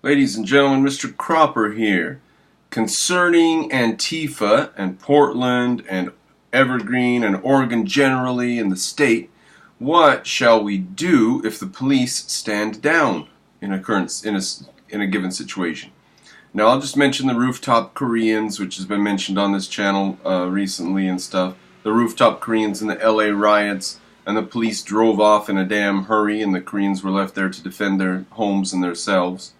Ladies and gentlemen, Mr. Cropper here. Concerning Antifa and Portland and Evergreen and Oregon generally and the state, what shall we do if the police stand down in a given situation? Now, I'll just mention the rooftop Koreans, which has been mentioned on this channel recently and stuff. The rooftop Koreans in the LA riots, and the police drove off in a damn hurry, and the Koreans were left there to defend their homes and themselves.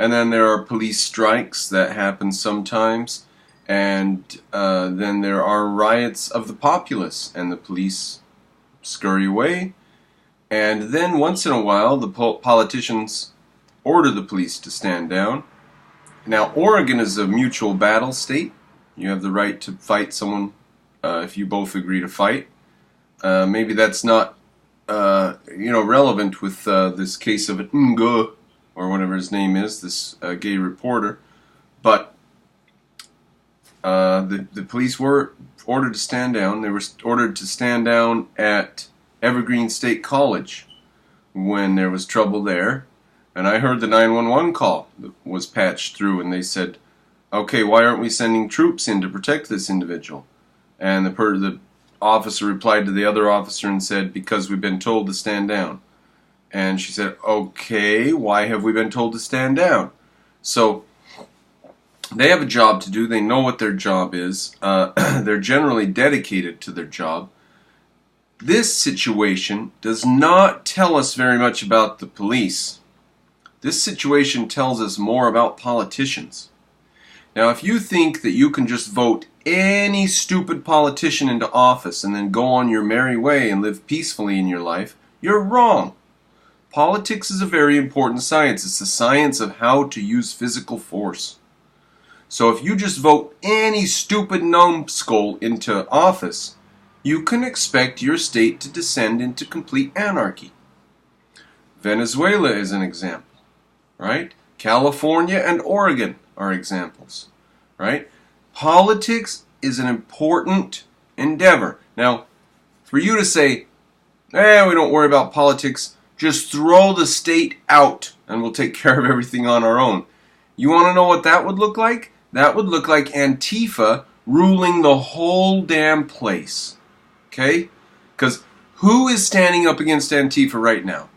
And then there are police strikes that happen sometimes, and then there are riots of the populace, and the police scurry away. And then once in a while, the politicians order the police to stand down. Now, Oregon is a mutual battle state. You have the right to fight someone if you both agree to fight. Maybe that's not relevant with this case of Ngo, or whatever his name is, this gay reporter. But the police were ordered to stand down. They were ordered to stand down at Evergreen State College when there was trouble there. And I heard the 911 call that was patched through, and they said, okay, why aren't we sending troops in to protect this individual? And the officer replied to the other officer and said, because we've been told to stand down. And she said, okay, why have we been told to stand down? So they have a job to do. They know what their job is. They're generally dedicated to their job. This situation does not tell us very much about the police. This situation tells us more about politicians. Now, if you think that you can just vote any stupid politician into office and then go on your merry way and live peacefully in your life, you're wrong. Politics is a very important science. It's the science of how to use physical force. So if you just vote any stupid numbskull into office, you can expect your state to descend into complete anarchy. Venezuela is an example, right? California and Oregon are examples, right? Politics is an important endeavor. Now, for you to say, we don't worry about politics, just throw the state out and we'll take care of everything on our own. You want to know what that would look like? That would look like Antifa ruling the whole damn place. Okay? Because who is standing up against Antifa right now?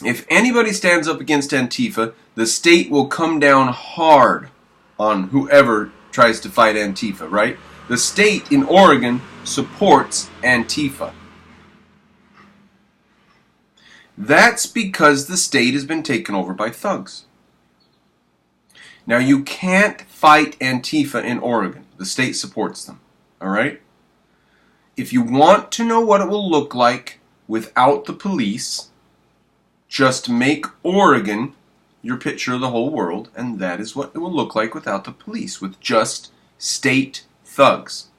If anybody stands up against Antifa, the state will come down hard on whoever tries to fight Antifa, right? The state in Oregon supports Antifa. That's because the state has been taken over by thugs. Now, you can't fight Antifa in Oregon. The state supports them, all right? If you want to know what it will look like without the police, just make Oregon your picture of the whole world, and that is what it will look like without the police, with just state thugs.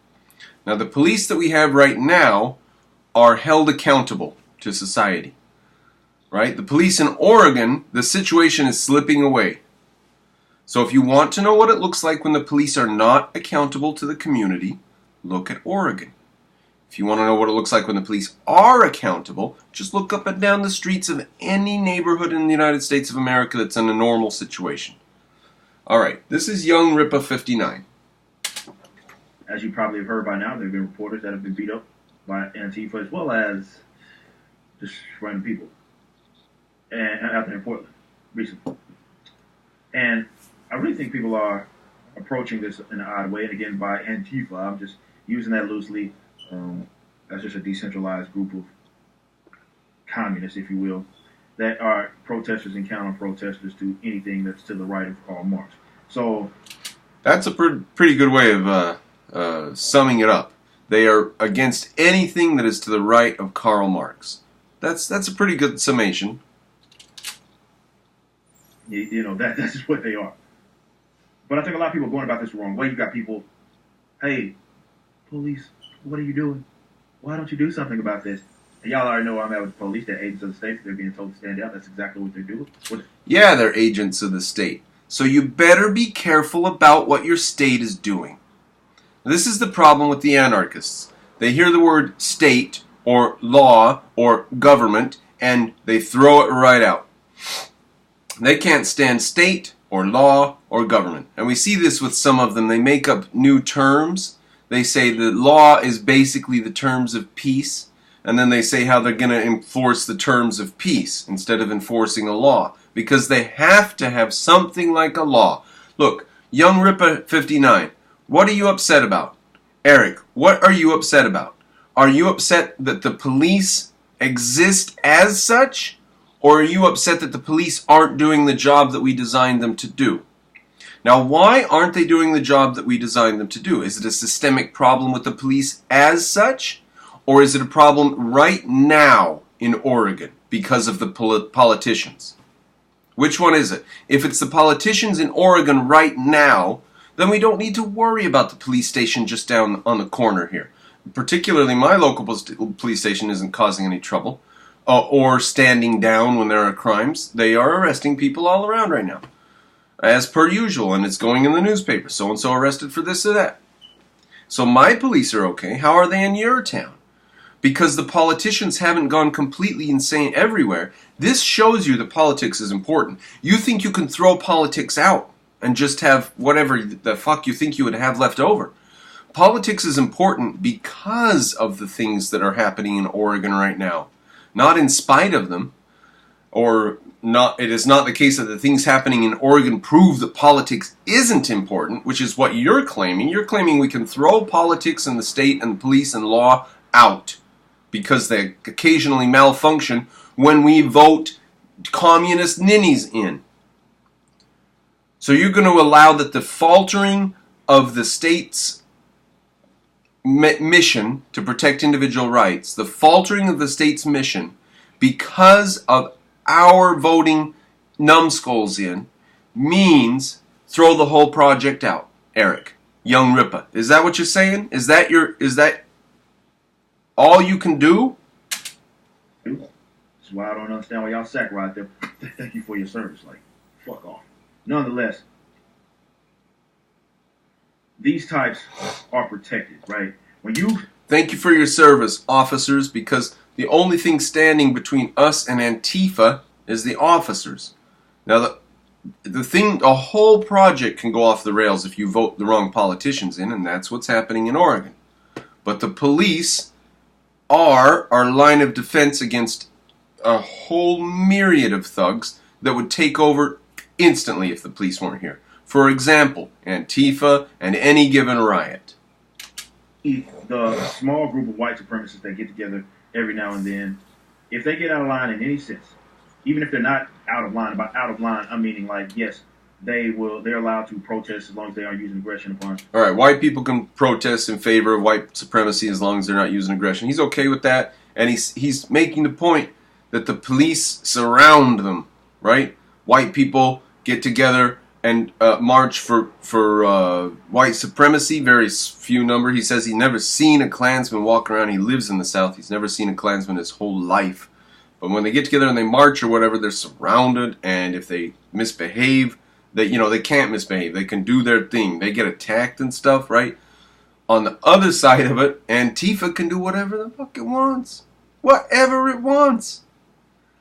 Now, the police that we have right now are held accountable to society, right? The police in Oregon, the situation is slipping away. So if you want to know what it looks like when the police are not accountable to the community, look at Oregon. If you want to know what it looks like when the police are accountable, just look up and down the streets of any neighborhood in the United States of America that's in a normal situation. Alright, this is Young Ripa 59. As you probably have heard by now, there have been reporters that have been beat up by Antifa as well as just random people. And out there in Portland recently. And I really think people are approaching this in an odd way. And again, by Antifa, I'm just using that loosely. That's just a decentralized group of communists, if you will, that are protesters and counter-protesters to anything that's to the right of Karl Marx. So that's a pretty good way of summing it up. They are against anything that is to the right of Karl Marx. That's a pretty good summation. That's just what they are. But I think a lot of people are going about this the wrong way. You got people, hey, police, what are you doing? Why don't you do something about this? And y'all already know where I'm at with the police. They're agents of the state. They're being told to stand down. That's exactly what they're doing. Yeah, they're agents of the state. So you better be careful about what your state is doing. This is the problem with the anarchists. They hear the word state or law or government and they throw it right out. They can't stand state or law or government. And we see this with some of them. They make up new terms. They say the law is basically the terms of peace. And then they say how they're going to enforce the terms of peace instead of enforcing a law. Because they have to have something like a law. Look, Young Ripper 59, what are you upset about? Eric, what are you upset about? Are you upset that the police exist as such? Or are you upset that the police aren't doing the job that we designed them to do? Now, why aren't they doing the job that we designed them to do? Is it a systemic problem with the police as such? Or is it a problem right now in Oregon because of the politicians? Which one is it? If it's the politicians in Oregon right now, then we don't need to worry about the police station just down on the corner here. Particularly my local police station isn't causing any trouble. Or standing down when there are crimes. They are arresting people all around right now. As per usual, and it's going in the newspaper. So-and-so arrested for this or that. So my police are okay. How are they in your town? Because the politicians haven't gone completely insane everywhere. This shows you that politics is important. You think you can throw politics out and just have whatever the fuck you think you would have left over. Politics is important because of the things that are happening in Oregon right now. Not in spite of them, or not. It is not the case that the things happening in Oregon prove that politics isn't important, which is what you're claiming. You're claiming we can throw politics and the state and police and law out because they occasionally malfunction when we vote communist ninnies in. So you're going to allow that the faltering of the state's mission to protect individual rights, the faltering of the state's mission because of our voting numbskulls in, means throw the whole project out. Eric, Young Ripper, is that what you're saying? Is that all you can do? That's why I don't understand why y'all sack right there. Thank you for your service. Like, fuck off. Nonetheless, these types are protected, right? When you thank you for your service, officers, because the only thing standing between us and Antifa is the officers. Now, the whole project can go off the rails if you vote the wrong politicians in, and that's what's happening in Oregon. But the police are our line of defense against a whole myriad of thugs that would take over instantly if the police weren't here. For example, Antifa and any given riot. The small group of white supremacists that get together every now and then, if they get out of line in any sense, even if they're not out of line, by out of line, I'm meaning like, yes, they're allowed to protest as long as they aren't using aggression upon. All right, white people can protest in favor of white supremacy as long as they're not using aggression. He's okay with that, and he's making the point that the police surround them, right? White people get together and march for white supremacy, very few number. He says he's never seen a Klansman walk around. He lives in the South. He's never seen a Klansman his whole life. But when they get together and they march or whatever, they're surrounded, and if they misbehave, they can't misbehave. They can do their thing. They get attacked and stuff, right? On the other side of it, Antifa can do whatever the fuck it wants. Whatever it wants.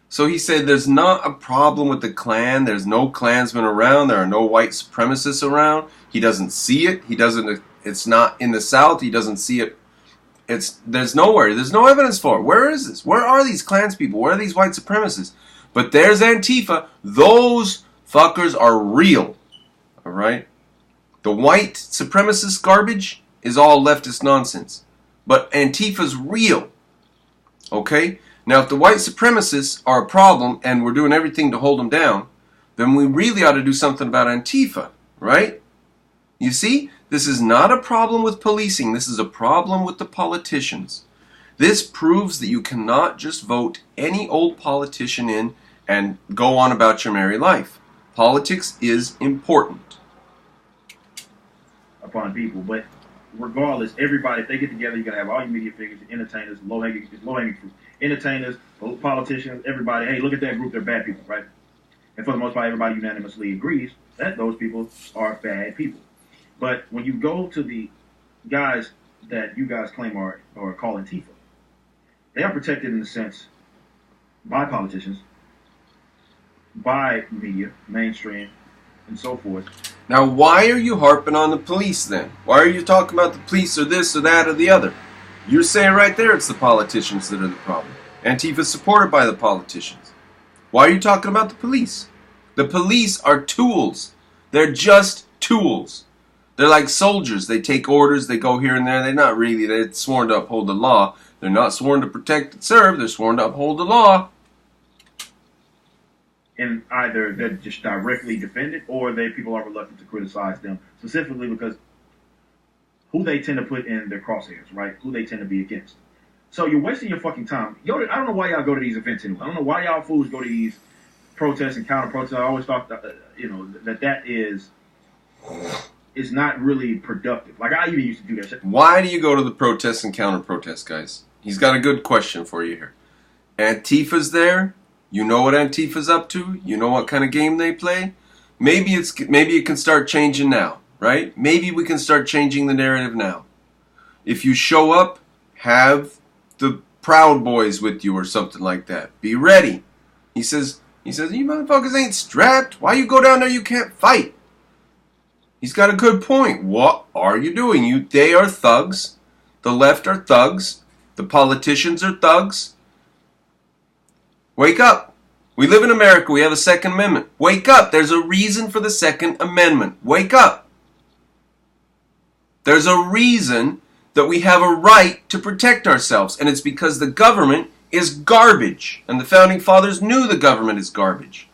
So he said there's not a problem with the Klan. There's no Klansmen around. There are no white supremacists around. He doesn't see it. It's not in the South. He doesn't see it. There's nowhere. There's no evidence for it. Where is this? Where are these Klans people? Where are these white supremacists? But there's Antifa. Those fuckers are real. All right? The white supremacist garbage is all leftist nonsense. But Antifa's real. Okay? Now, if the white supremacists are a problem and we're doing everything to hold them down, then we really ought to do something about Antifa, right? You see, this is not a problem with policing. This is a problem with the politicians. This proves that you cannot just vote any old politician in and go on about your merry life. Politics is important. Upon people, but regardless, everybody, if they get together, you're going to have all your media figures, entertainers, low-hanging fruit. Entertainers, politicians, everybody, hey, look at that group, they're bad people, right? And for the most part, everybody unanimously agrees that those people are bad people. But when you go to the guys that you guys claim are call Antifa, they are protected in the sense by politicians by media, mainstream, and so forth. Now, why are you harping on the police then? Why are you talking about the police or this or that or the other? You're saying right there it's the politicians that are the problem. Antifa's supported by the politicians. Why are you talking about the police? The police are tools. They're just tools. They're like soldiers. They take orders, they go here and there. They're sworn to uphold the law. They're not sworn to protect and serve. They're sworn to uphold the law. And either they're just directly defended, or people are reluctant to criticize them, specifically because who they tend to put in their crosshairs, right? Who they tend to be against. So you're wasting your fucking time. I don't know why y'all go to these events anyway. I don't know why y'all fools go to these protests and counter protests. I always thought that is not really productive. Like, I even used to do that shit. Why do you go to the protests and counter protests, guys? He's got a good question for you here. Antifa's there. You know what Antifa's up to. You know what kind of game they play. Maybe it can start changing now, right? Maybe we can start changing the narrative now. If you show up, have the Proud Boys with you or something like that. Be ready. He says, you motherfuckers ain't strapped. Why you go down there? You can't fight. He's got a good point. What are you doing? They are thugs. The left are thugs. The politicians are thugs. Wake up. We live in America. We have a Second Amendment. Wake up. There's a reason for the Second Amendment. Wake up. There's a reason that we have a right to protect ourselves, and it's because the government is garbage, and the Founding Fathers knew the government is garbage.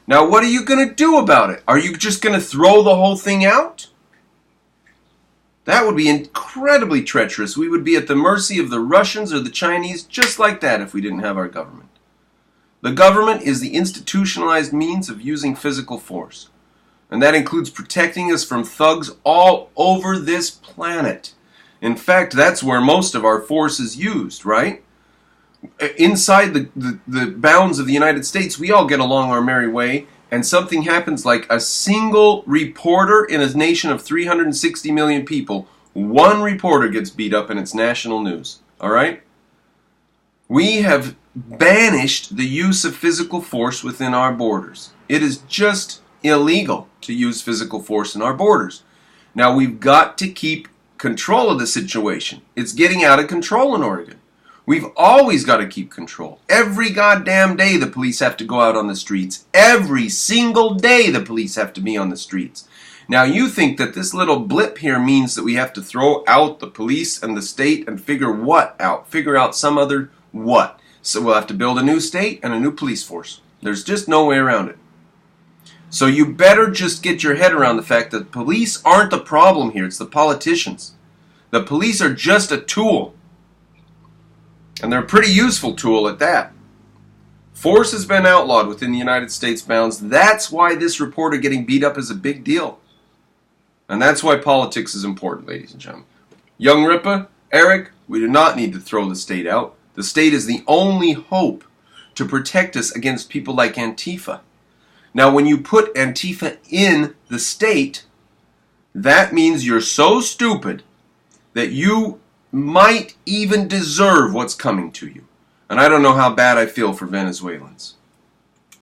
Now, what are you going to do about it? Are you just going to throw the whole thing out? That would be incredibly treacherous. We would be at the mercy of the Russians or the Chinese just like that if we didn't have our government. The government is the institutionalized means of using physical force, and that includes protecting us from thugs all over this planet. In fact, that's where most of our force is used, right? Inside the bounds of the United States, we all get along our merry way, and something happens like a single reporter in a nation of 360 million people, one reporter gets beat up and it's national news, all right? We have banished the use of physical force within our borders. It is just illegal to use physical force in our borders. Now, we've got to keep control of the situation. It's getting out of control in Oregon. We've always got to keep control. Every goddamn day the police have to go out on the streets. Every single day the police have to be on the streets. Now, you think that this little blip here means that we have to throw out the police and the state and figure what out? Figure out some other what? So we'll have to build a new state and a new police force. There's just no way around it. So you better just get your head around the fact that police aren't the problem here. It's the politicians. The police are just a tool. And they're a pretty useful tool at that. Force has been outlawed within the United States bounds. That's why this reporter getting beat up is a big deal. And that's why politics is important, ladies and gentlemen. Young Ripa, Eric, we do not need to throw the state out. The state is the only hope to protect us against people like Antifa. Now, when you put Antifa in the state, that means you're so stupid that you might even deserve what's coming to you. And I don't know how bad I feel for Venezuelans.